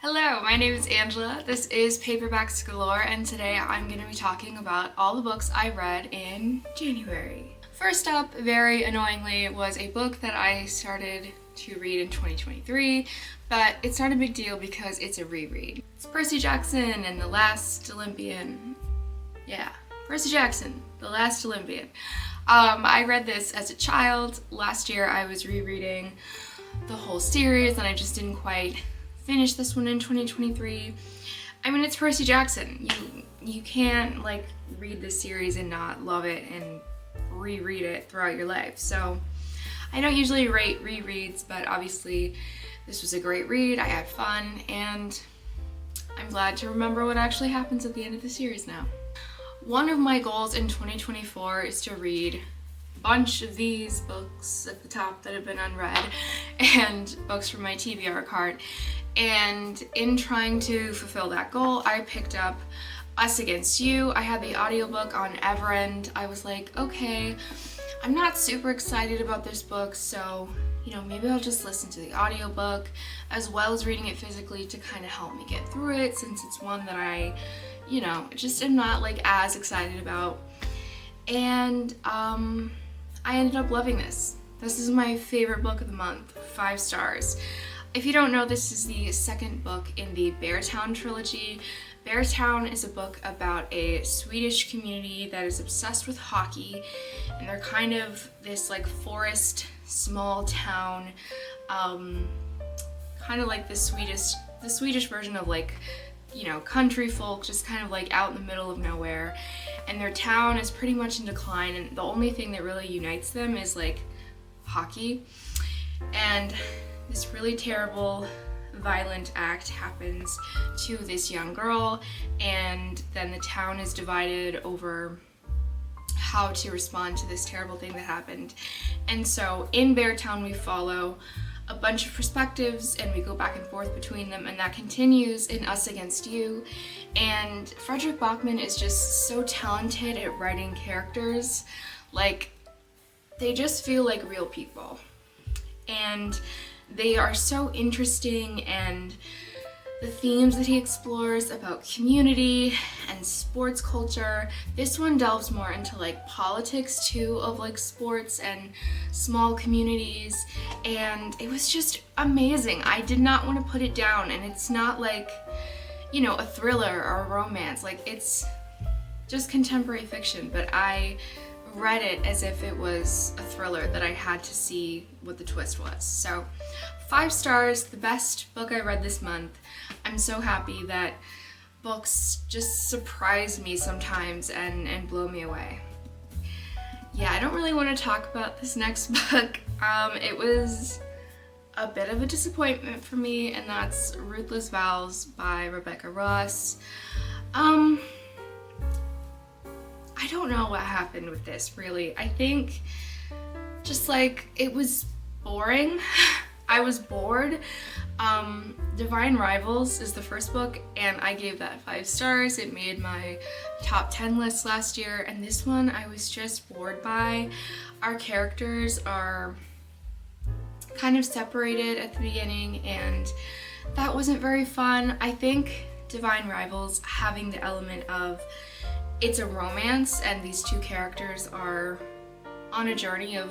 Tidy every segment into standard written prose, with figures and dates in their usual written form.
Hello, my name is Angela. This is Paperbacks Galore, and today I'm going to be talking about all the books I read in January. First up, very annoyingly, was a book that I started to read in 2023, but it's not a big deal because it's a reread. It's Percy Jackson and The Last Olympian. Yeah, Percy Jackson, The Last Olympian. I read this as a child. Last year I was rereading the whole series and I just didn't quite finish this one in 2023. I mean, it's Percy Jackson. You can't read this series and not love it and reread it throughout your life. So I don't usually rate rereads, but obviously this was a great read. I had fun and I'm glad to remember what actually happens at the end of the series now. One of my goals in 2024 is to read a bunch of these books at the top that have been unread and books from my TBR cart. And in trying to fulfill that goal, I picked up Us Against You. I had the audiobook on Everend. I was like, okay, I'm not super excited about this book, so maybe I'll just listen to the audiobook as well as reading it physically to kind of help me get through it, since it's one that I just am not as excited about. And I ended up loving this. This is my favorite book of the month, 5 stars. If you don't know, this is the second book in the Beartown trilogy. Beartown is a book about a Swedish community that is obsessed with hockey, and they're kind of this forest, small town, kind of like the Swedish version of country folk, just kind of out in the middle of nowhere. And their town is pretty much in decline, and the only thing that really unites them is hockey. And this really terrible, violent act happens to this young girl, and then the town is divided over how to respond to this terrible thing that happened. And so in Beartown we follow a bunch of perspectives and we go back and forth between them, and that continues in Us Against You. And Fredrik Backman is just so talented at writing characters. They just feel like real people. And they are so interesting, and the themes that he explores about community and sports culture. This one delves more into politics too, of sports and small communities, and it was just amazing. I did not want to put it down, and it's not a thriller or a romance. It's just contemporary fiction, but I read it as if it was a thriller that I had to see what the twist was. So 5 stars, the best book I read this month. I'm so happy that books just surprise me sometimes and blow me away. Yeah, I don't really want to talk about this next book. It was a bit of a disappointment for me, and that's Ruthless Vows by Rebecca Ross. I don't know what happened with this, really. I think just it was boring. I was bored. Divine Rivals is the first book, and I gave that 5 stars. It made my top 10 list last year, and this one I was just bored by. Our characters are kind of separated at the beginning, and that wasn't very fun. I think Divine Rivals, having the element of it's a romance and these two characters are on a journey of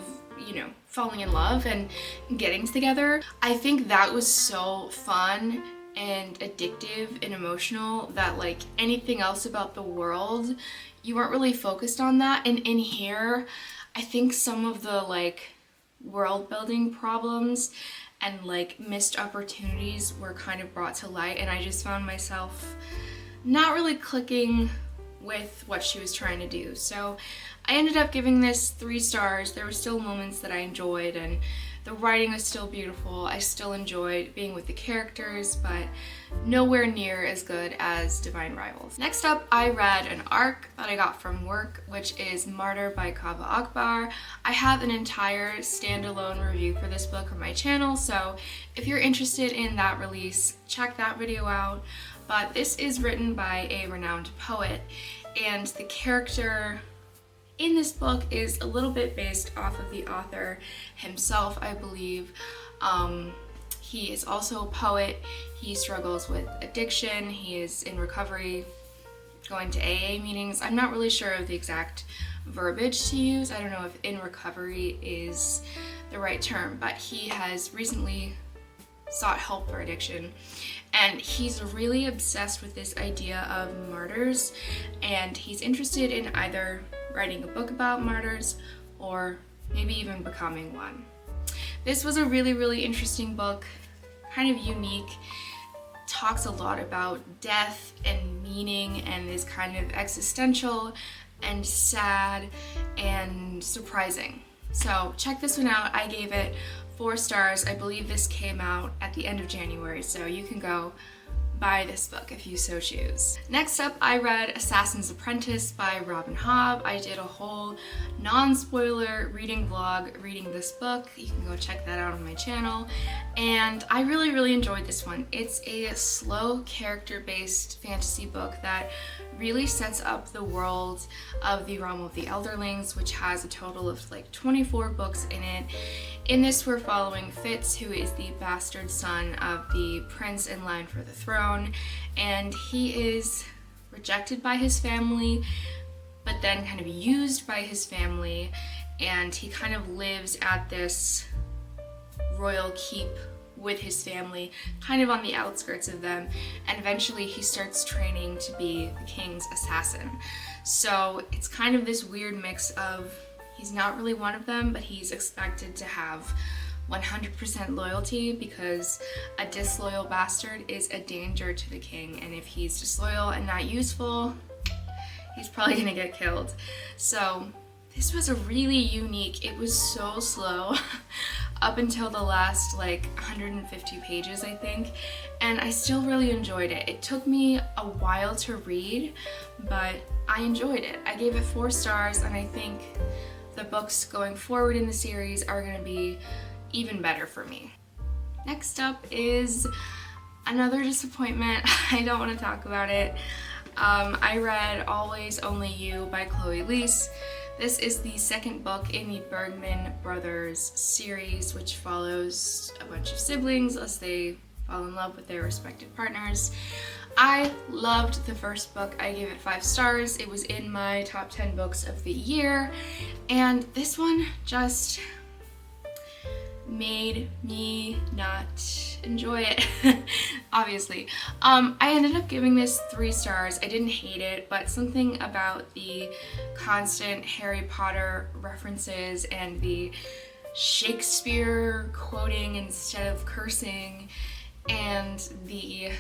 falling in love and getting together, I think that was so fun and addictive and emotional that anything else about the world, you weren't really focused on that. And in here, I think some of the world building problems and missed opportunities were kind of brought to light, and I just found myself not really clicking with what she was trying to do. So I ended up giving this 3 stars. There were still moments that I enjoyed, and the writing was still beautiful. I still enjoyed being with the characters, but nowhere near as good as Divine Rivals. Next up, I read an ARC that I got from work, which is Martyr by Kaveh Akbar. I have an entire standalone review for this book on my channel, so if you're interested in that release, check that video out. But this is written by a renowned poet, and the character in this book is a little bit based off of the author himself, I believe. He is also a poet. He struggles with addiction. He is in recovery, going to AA meetings. I'm not really sure of the exact verbiage to use. I don't know if in recovery is the right term, but he has recently sought help for addiction, and he's really obsessed with this idea of martyrs, and he's interested in either writing a book about martyrs or maybe even becoming one. This was a really interesting book, kind of unique, talks a lot about death and meaning, and is kind of existential and sad and surprising. So check this one out. I gave it 4 stars. I believe this came out at the end of January, so you can go buy this book if you so choose. Next up, I read Assassin's Apprentice by Hobb. I did a whole non-spoiler reading vlog reading this book. You can go check that out on my channel. And I really enjoyed this one. It's a slow character-based fantasy book that really sets up the world of the realm of the Elderlings, which has a total of like 24 books in it. In this, we're following Fitz, who is the bastard son of the prince in line for the throne, and he is rejected by his family, but then kind of used by his family, and he kind of lives at this royal keep with his family, kind of on the outskirts of them, and eventually he starts training to be the king's assassin. So it's kind of this weird mix of he's not really one of them, but he's expected to have 100% loyalty because a disloyal bastard is a danger to the king, and if he's disloyal and not useful, he's probably gonna get killed. So this was a really unique, it was so slow up until the last like 150 pages, I think, and I still really enjoyed it. It took me a while to read, but I enjoyed it. I gave it 4 stars, and I think the books going forward in the series are going to be even better for me. Next up is another disappointment. I don't want to talk about it. I read Always Only You by Liese. This is the second book in the Bergman Brothers series, which follows a bunch of siblings as they fall in love with their respective partners. I loved the first book. I gave it 5 stars. It was in my top 10 books of the year, and this one just made me not enjoy it, obviously. I ended up giving this 3 stars. I didn't hate it, but something about the constant Harry Potter references and the Shakespeare quoting instead of cursing, and the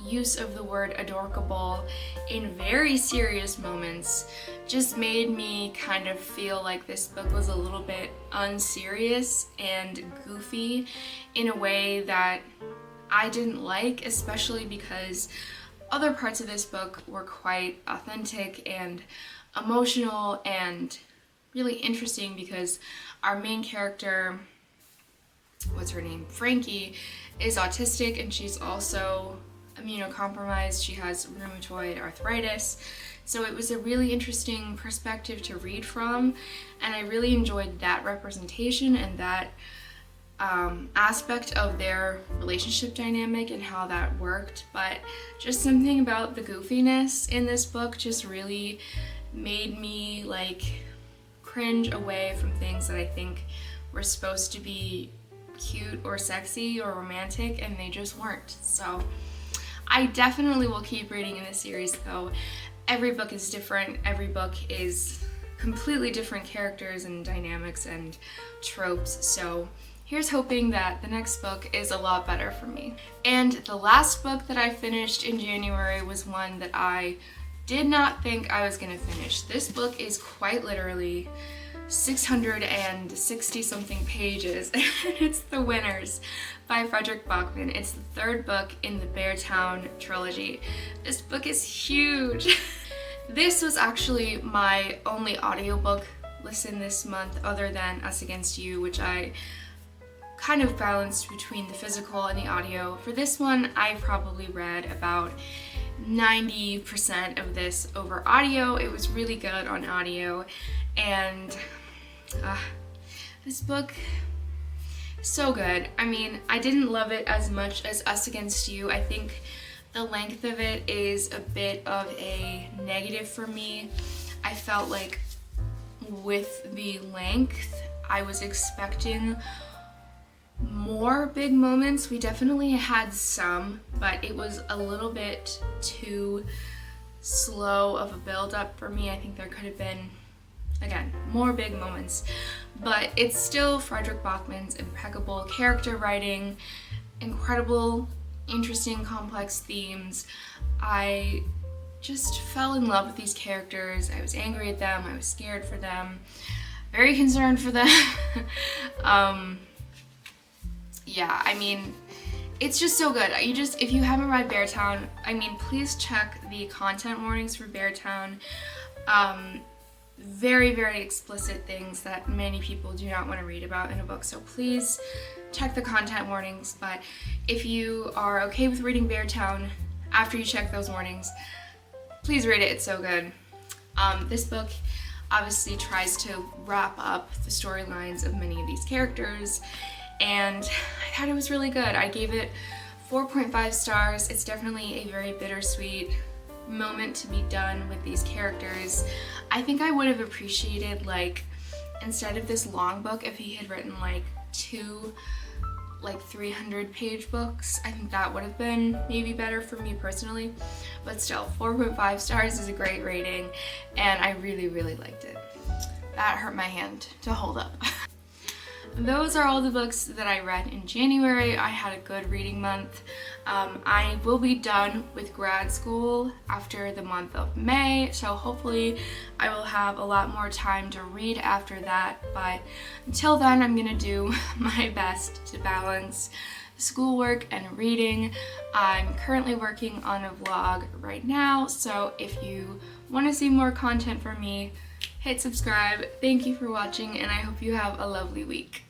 use of the word adorkable in very serious moments just made me kind of feel like this book was a little bit unserious and goofy in a way that I didn't like, especially because other parts of this book were quite authentic and emotional and really interesting, because our main character, what's her name, Frankie, is autistic, and she's also immunocompromised. She has rheumatoid arthritis. So it was a really interesting perspective to read from, and I really enjoyed that representation and that aspect of their relationship dynamic and how that worked. But just something about the goofiness in this book just really made me like cringe away from things that I think were supposed to be cute or sexy or romantic, and they just weren't. So I definitely will keep reading in this series though. Every book is different. Every book is completely different characters and dynamics and tropes. So here's hoping that the next book is a lot better for me. And the last book that I finished in January was one that I did not think I was gonna finish. This book is quite literally 660 something pages. It's The Winners by Fredrik Backman. It's the 3rd book in the Beartown trilogy. This book is huge. This was actually my only audiobook listen this month other than Us Against You, which I kind of balanced between the physical and the audio. For this one, I probably read about 90% of this over audio. It was really good on audio, and this book So good. I mean, I didn't love it as much as Us Against You. I think the length of it is a bit of a negative for me. I felt like with the length, I was expecting more big moments. We definitely had some, but it was a little bit too slow of a build-up for me. I think there could have been, again, more big moments, but it's still Fredrik Backman's impeccable character writing, incredible, interesting, complex themes. I just fell in love with these characters. I was angry at them, I was scared for them, very concerned for them. Yeah, I mean, it's just so good. If you haven't read Beartown, I mean, please check the content warnings for Beartown. Very, very explicit things that many people do not want to read about in a book, so please check the content warnings. But if you are okay with reading Beartown after you check those warnings, please read it, it's so good. This book obviously tries to wrap up the storylines of many of these characters, and I thought it was really good. I gave it 4.5 stars. It's definitely a very bittersweet moment to be done with these characters. I think I would have appreciated, like, instead of this long book, if he had written like two 300-page books. I think that would have been maybe better for me personally, but still, 4.5 stars is a great rating, and I really, really liked it. That hurt my hand to hold up. Those are all the books that I read in January. I had a good reading month. I will be done with grad school after the month of May, so hopefully I will have a lot more time to read after that, but until then I'm gonna do my best to balance schoolwork and reading. I'm currently working on a vlog right now, so if you want to see more content from me, hit subscribe. Thank you for watching, and I hope you have a lovely week.